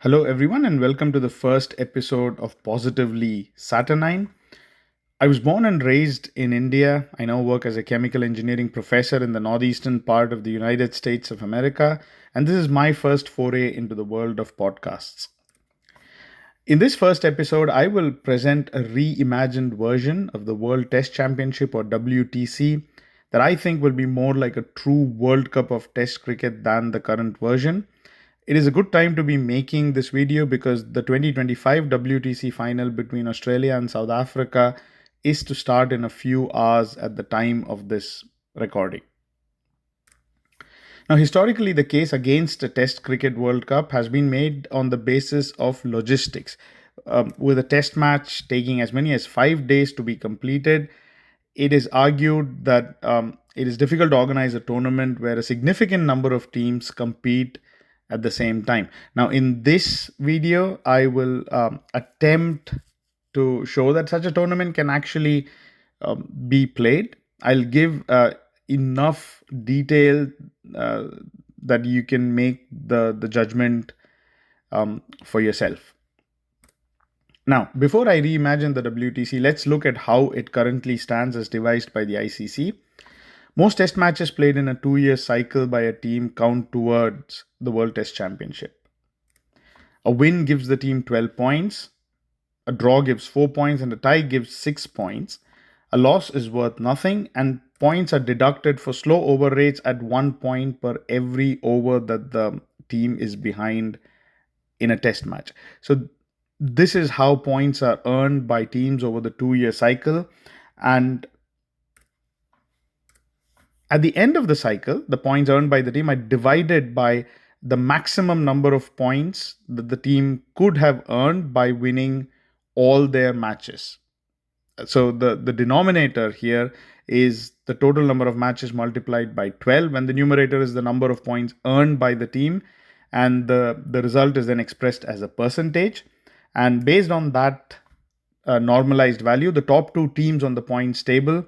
Hello, everyone, and welcome to the first episode of Positively Saturnine. I was born and raised in India. I now work as a chemical engineering professor in the northeastern part of the United States of America, and this is my first foray into the world of podcasts. In this first episode, I will present a reimagined version of the World Test Championship or WTC that I think will be more like a true World Cup of Test cricket than the current version. It is a good time to be making this video because the 2025 WTC final between Australia and South Africa is to start in a few hours at the time of this recording. Now, historically, the case against a Test Cricket World Cup has been made on the basis of logistics, with a Test match taking as many as 5 days to be completed. It is argued that it is difficult to organize a tournament where a significant number of teams compete at the same time. Now, in this video, I will attempt to show that such a tournament can actually be played. I'll give enough detail that you can make the judgment for yourself. Now, before I reimagine the WTC, let's look at how it currently stands as devised by the ICC. Most test matches played in a 2-year cycle by a team count towards the World Test Championship. A win gives the team 12 points, a draw gives 4 points, and a tie gives 6 points. A loss is worth nothing, and points are deducted for slow over rates at 1 point per every over that the team is behind in a test match. So this is how points are earned by teams over the 2-year cycle. And at the end of the cycle, the points earned by the team are divided by the maximum number of points that the team could have earned by winning all their matches. So the denominator here is the total number of matches multiplied by 12, and the numerator is the number of points earned by the team, and the result is then expressed as a percentage. And based on that normalized value, the top two teams on the points table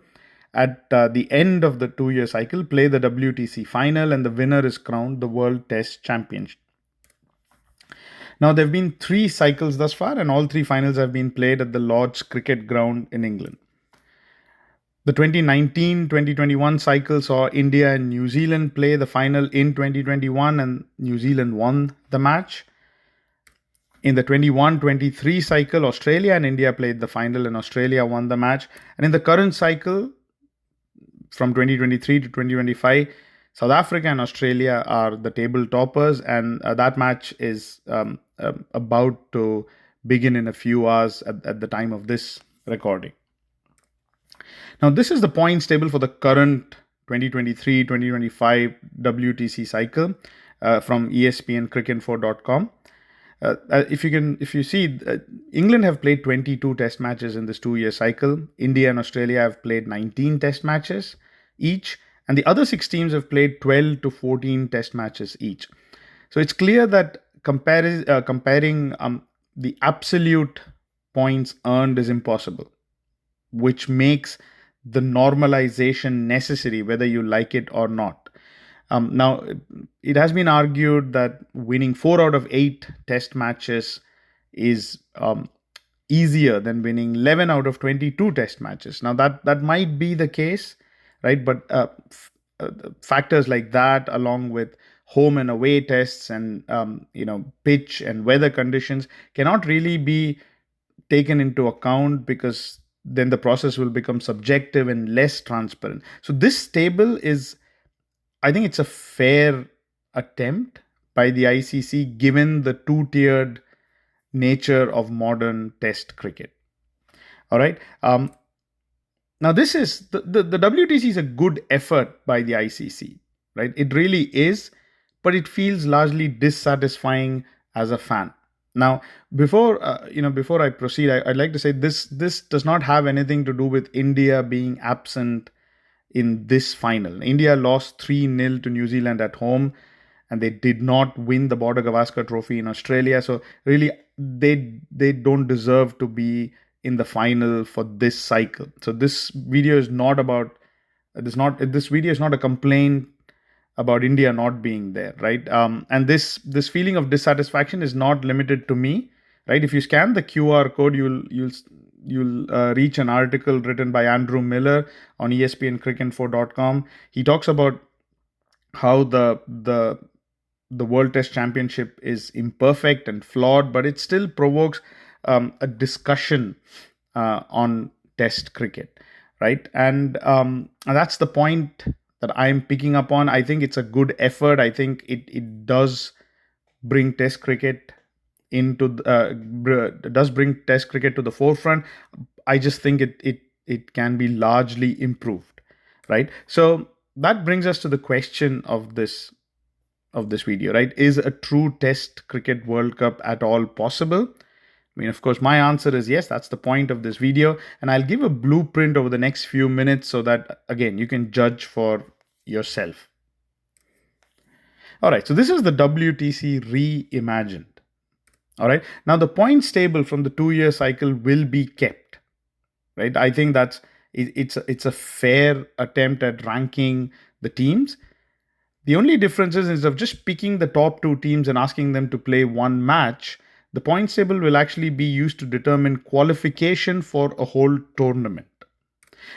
at the end of the 2-year cycle play the WTC final, and the winner is crowned the World Test Champion. Now, there have been 3 cycles thus far, and all 3 finals have been played at the Lord's Cricket Ground in England. The 2019-2021 cycle saw India and New Zealand play the final in 2021, and New Zealand won the match. In the 21-23 cycle, Australia and India played the final, and Australia won the match. And in the current cycle, from 2023 to 2025, South Africa and Australia are the table toppers, and that match is about to begin in a few hours at the time of this recording. Now, this is the points table for the current 2023-2025 WTC cycle from ESPNcricinfo.com. If you see, England have played 22 test matches in this 2-year cycle. India and Australia have played 19 test matches each, and the other 6 teams have played 12 to 14 test matches each. So it's clear that comparing the absolute points earned is impossible, which makes the normalization necessary, whether you like it or not. Now, it has been argued that winning 4 out of 8 test matches is easier than winning 11 out of 22 test matches. Now, that might be the case, right? But factors like that, along with home and away tests and pitch and weather conditions, cannot really be taken into account, because then the process will become subjective and less transparent. So this table is, I think it's a fair attempt by the ICC given the 2-tiered nature of modern test cricket. All right. Now, this is the WTC is a good effort by the ICC, right? It really is, but it feels largely dissatisfying as a fan. Now, before I proceed, I'd like to say this does not have anything to do with India being absent in this final. India lost 3-0 to New Zealand at home, and they did not win the Border Gavaskar Trophy in Australia. So really, they don't deserve to be in the final for this cycle. So this video is not about this video is not a complaint about India not being there, right? And this feeling of dissatisfaction is not limited to me, right? If you scan the QR code, you'll reach an article written by Andrew Miller on ESPNcricinfo.com. He talks about how the World Test Championship is imperfect and flawed, but it still provokes a discussion on Test cricket, right? And that's the point that I'm picking up on. I think it's a good effort. I think it does bring Test cricket does bring Test cricket to the forefront. I just think it can be largely improved, right? So that brings us to the question of this video, right? Is a true Test cricket World Cup at all possible? I mean, of course, my answer is yes. That's the point of this video. And I'll give a blueprint over the next few minutes so that, again, you can judge for yourself. All right, so this is the WTC Reimagined. All right, now the points table from the 2-year cycle will be kept, right? I think it's a fair attempt at ranking the teams. The only difference is instead of just picking the top 2 teams and asking them to play one match, the points table will actually be used to determine qualification for a whole tournament.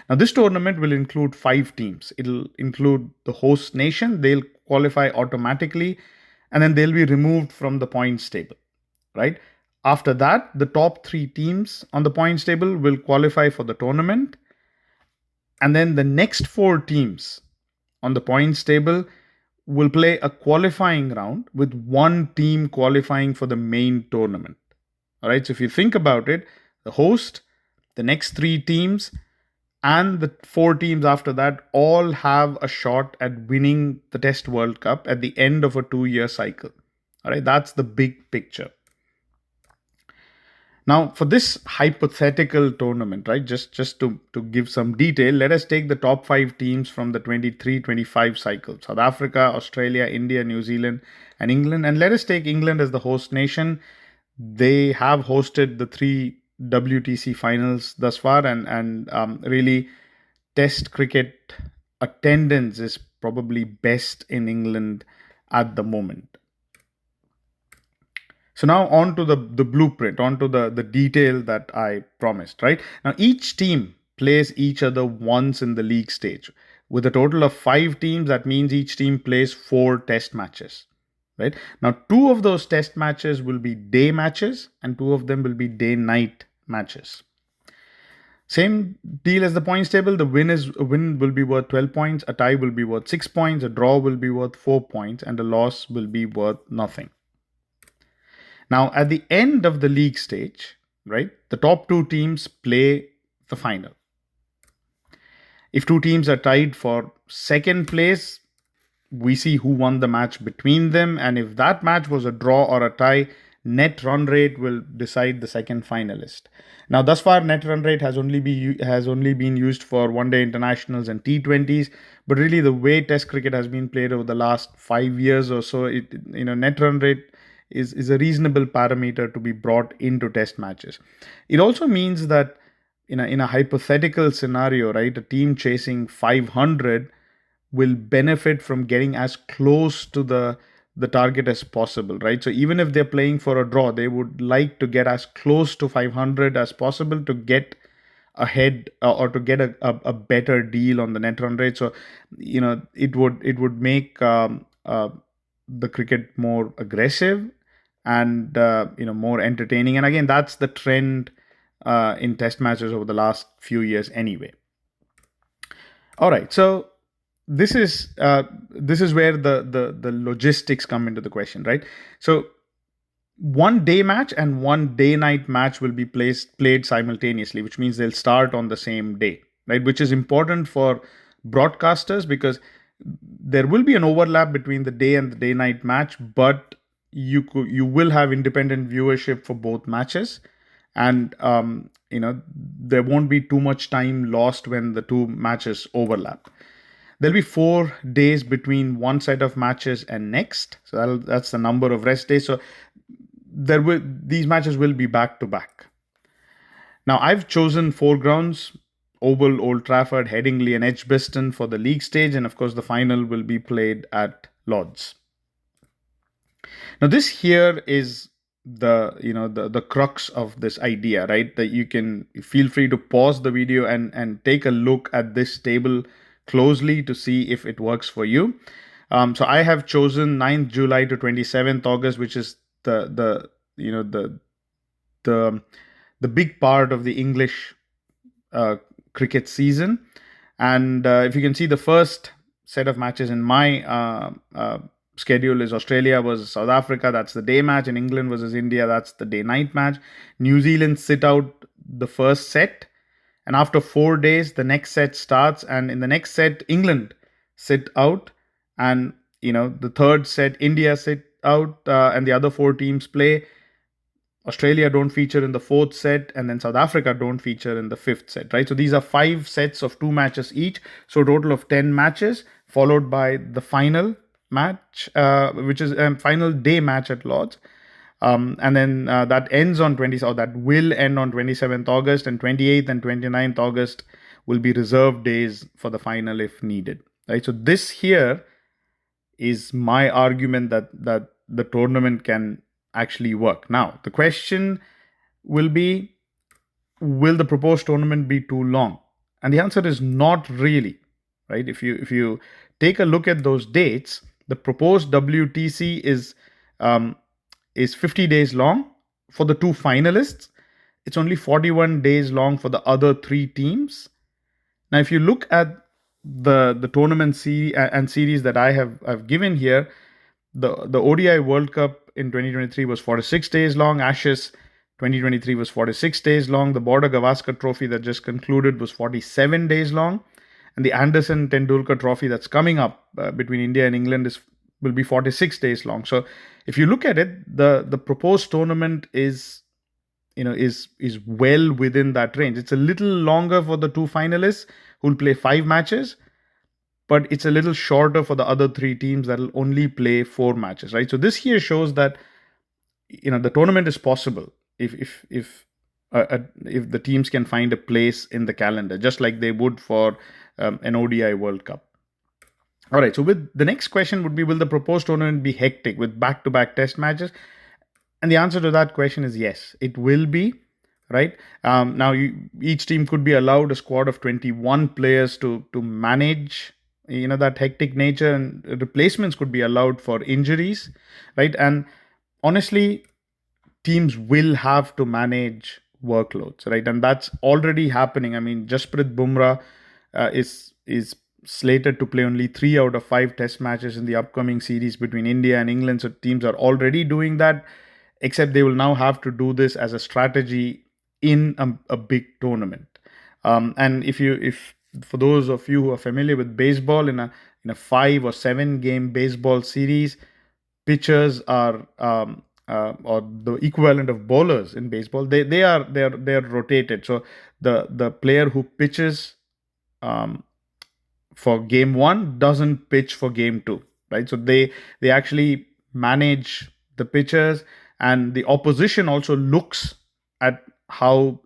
Now, this tournament will include 5 teams. It'll include the host nation. They'll qualify automatically, and then they'll be removed from the points table, right? After that, the top 3 teams on the points table will qualify for the tournament. And then the next 4 teams on the points table will play a qualifying round with one team qualifying for the main tournament. All right, so if you think about it, the host, the next 3 teams, and the 4 teams after that all have a shot at winning the Test World Cup at the end of a 2-year cycle. All right, that's the big picture. Now, for this hypothetical tournament, right, just to give some detail, let us take the top 5 teams from the 23-25 cycle: South Africa, Australia, India, New Zealand, and England. And let us take England as the host nation. They have hosted the 3 WTC finals thus far, and really, Test cricket attendance is probably best in England at the moment. So now on to the blueprint, on to the detail that I promised, right? Now each team plays each other once in the league stage. With a total of 5 teams, that means each team plays 4 test matches, right? Now 2 of those test matches will be day matches and 2 of them will be day-night matches. Same deal as the points table. The win will be worth 12 points, a tie will be worth 6 points, a draw will be worth 4 points, and a loss will be worth nothing. Now, at the end of the league stage, right, the top 2 teams play the final. If 2 teams are tied for second place, we see who won the match between them. And if that match was a draw or a tie, net run rate will decide the second finalist. Now, thus far, net run rate has only been used for one-day internationals and T20s. But really, the way Test cricket has been played over the last 5 years or so, net run rate is a reasonable parameter to be brought into test matches. It also means that in a hypothetical scenario, right, a team chasing 500 will benefit from getting as close to the target as possible, right? So even if they're playing for a draw, they would like to get as close to 500 as possible to get ahead or to get a better deal on the net run rate. So it would make the cricket more aggressive and more entertaining. And again, that's the trend in test matches over the last few years anyway. All right, so this is where the logistics come into the question, right? So one day match and one day night match will be played simultaneously, which means they'll start on the same day, right? Which is important for broadcasters because there will be an overlap between the day and the day night match, but you will have independent viewership for both matches, and there won't be too much time lost when the 2 matches overlap. There'll be 4 days between one set of matches and next, so that's the number of rest days. So these matches will be back to back. Now I've chosen 4 grounds. Oval, Old Trafford, Headingley, and Edgbaston for the league stage, and of course the final will be played at Lord's. Now, this here is the crux of this idea, right? That you can feel free to pause the video and take a look at this table closely to see if it works for you. So I have chosen 9th July to 27th August, which is the the big part of the English cricket season. And if you can see, the first set of matches in my schedule is Australia versus South Africa. That's the day match. And England versus India. That's the day-night match. New Zealand sit out the first set. And after 4 days, the next set starts. And in the next set, England sit out. And, the third set, India sit out. And the other 4 teams play. Australia don't feature in the 4th set, and then South Africa don't feature in the 5th set, right? So these are 5 sets of 2 matches each. So a total of 10 matches, followed by the final match, which is a final day match at Lord's. And then that ends on that will end on 27th August, and 28th and 29th August will be reserved days for the final if needed, right? So this here is my argument that the tournament can actually work. Now, the question will be, will the proposed tournament be too long? And the answer is not really, right? If you take a look at those dates, the proposed WTC is 50 days long for the 2 finalists. It's only 41 days long for the other 3 teams. Now, if you look at the tournament series that I've given here, the ODI World Cup in 2023 was 46 days long. Ashes 2023 was 46 days long. The Border Gavaskar Trophy that just concluded was 47 days long. And the Anderson Tendulkar Trophy that's coming up between India and England will be 46 days long. So if you look at it, the proposed tournament is well within that range. It's a little longer for the 2 finalists who will play 5 matches, but it's a little shorter for the other 3 teams that will only play 4 matches, right? So this here shows that the tournament is possible if the teams can find a place in the calendar, just like they would for an ODI World Cup. All right. So with the next question would be, will the proposed tournament be hectic with back-to-back test matches? And the answer to that question is yes, it will be. Right now, each team could be allowed a squad of 21 players to manage that hectic nature, and replacements could be allowed for injuries, right? And honestly, teams will have to manage workloads, right? And that's already happening. I mean, Jasprit Bumrah is slated to play only 3 out of 5 test matches in the upcoming series between India and England. So teams are already doing that, except they will now have to do this as a strategy in a big tournament. And if for those of you who are familiar with baseball, in a 5 or 7 game baseball series, pitchers are or the equivalent of bowlers in baseball. They're rotated. So the player who pitches for game 1 doesn't pitch for game 2, right? So they actually manage the pitchers, and the opposition also looks at how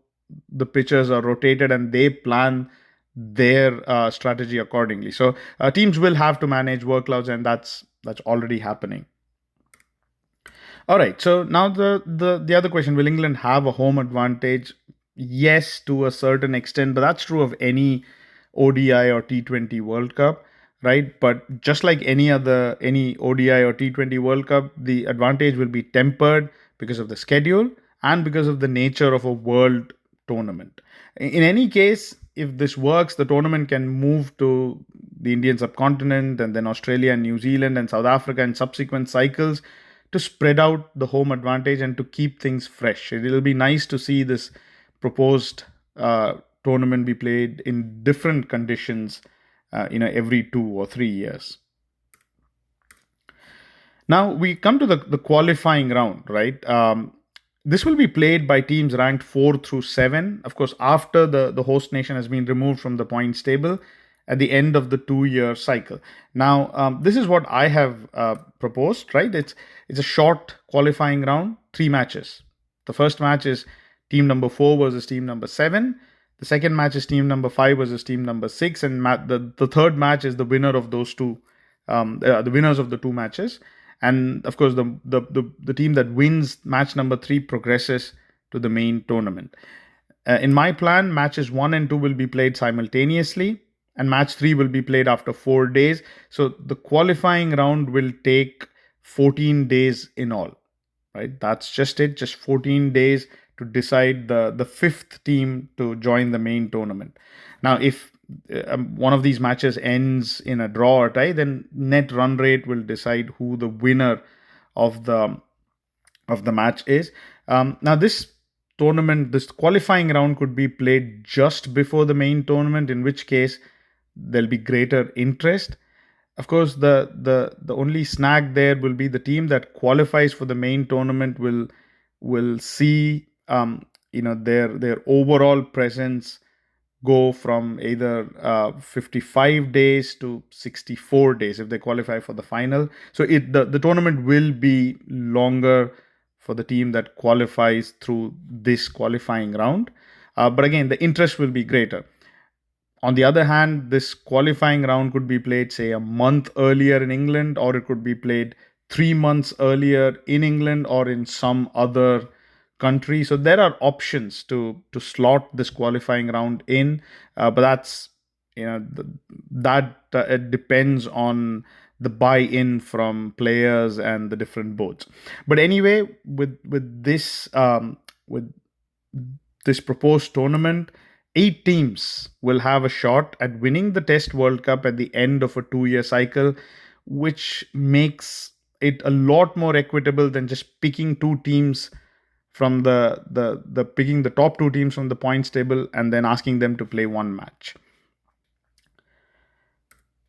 the pitchers are rotated, and they plan their strategy accordingly. So teams will have to manage workloads, and that's already happening. All right. So now the other question: will England have a home advantage? Yes, to a certain extent, but that's true of any ODI or T20 World Cup, right? But just like any ODI or T20 World Cup, the advantage will be tempered because of the schedule and because of the nature of a world tournament. In any case, if this works, the tournament can move to the Indian subcontinent, and then Australia and New Zealand and South Africa in subsequent cycles, to spread out the home advantage and to keep things fresh. It'll be nice to see this proposed tournament be played in different conditions, every 2 or 3 years. Now we come to the qualifying round, right? This will be played by teams ranked 4 through 7. Of course, after the host nation has been removed from the points table at the end of the 2-year cycle. Now, this is what I have proposed, right? It's a short qualifying round, 3 matches. The first match is team number 4 versus team number 7. The second match is team number 5 versus team number 6, and the third match is the winner of those two, the winners of the two matches. And of course, the team that wins match number 3 progresses to the main tournament. In my plan, matches 1 and 2 will be played simultaneously, and match 3 will be played after 4 days. So the qualifying round will take 14 days in all, right? That's just it, just 14 days to decide the fifth team to join the main tournament. Now, if one of these matches ends in a draw or tie, then net run rate will decide who the winner of the match is. Now, this qualifying round could be played just before the main tournament, in which case there'll be greater interest. Of course, the only snag there will be the team that qualifies for the main tournament will see their overall presence go from either 55 days to 64 days if they qualify for the final. So the tournament will be longer for the team that qualifies through this qualifying round. But again, the interest will be greater. On the other hand, this qualifying round could be played, say, a month earlier in England, or it could be played 3 months earlier in England or in some other country. So there are options to slot this qualifying round in, but that's that it depends on the buy-in from players and the different boards. But anyway, with this proposed tournament, 8 teams will have a shot at winning the Test World Cup at the end of a 2-year cycle, which makes it a lot more equitable than just picking two teams from the picking the top two teams from the points table and then asking them to play one match.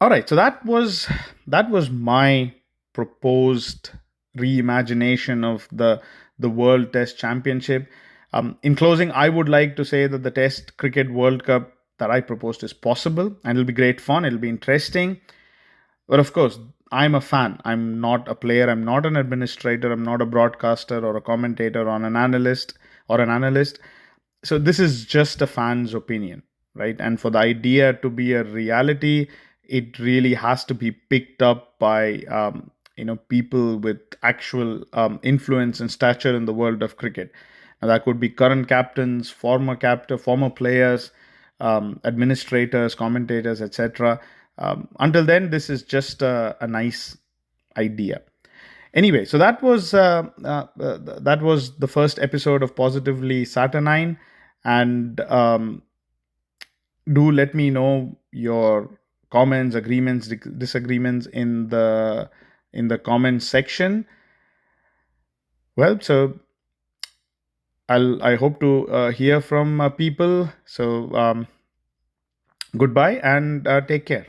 All right, so that was my proposed reimagination of the World Test Championship. In closing, I would like to say that the Test Cricket World Cup that I proposed is possible, and it'll be great fun. It'll be interesting. But of course, I'm a fan. I'm not a player. I'm not an administrator. I'm not a broadcaster or a commentator or an analyst. So this is just a fan's opinion, right? And for the idea to be a reality, it really has to be picked up by people with actual influence and stature in the world of cricket. Now, that could be current captains, former players, administrators, commentators, etc. Until then, this is just a nice idea. Anyway, so that was the first episode of Positively Saturnine, and do let me know your comments, agreements, disagreements in the comments section. Well, so I hope to hear from people. So goodbye and take care.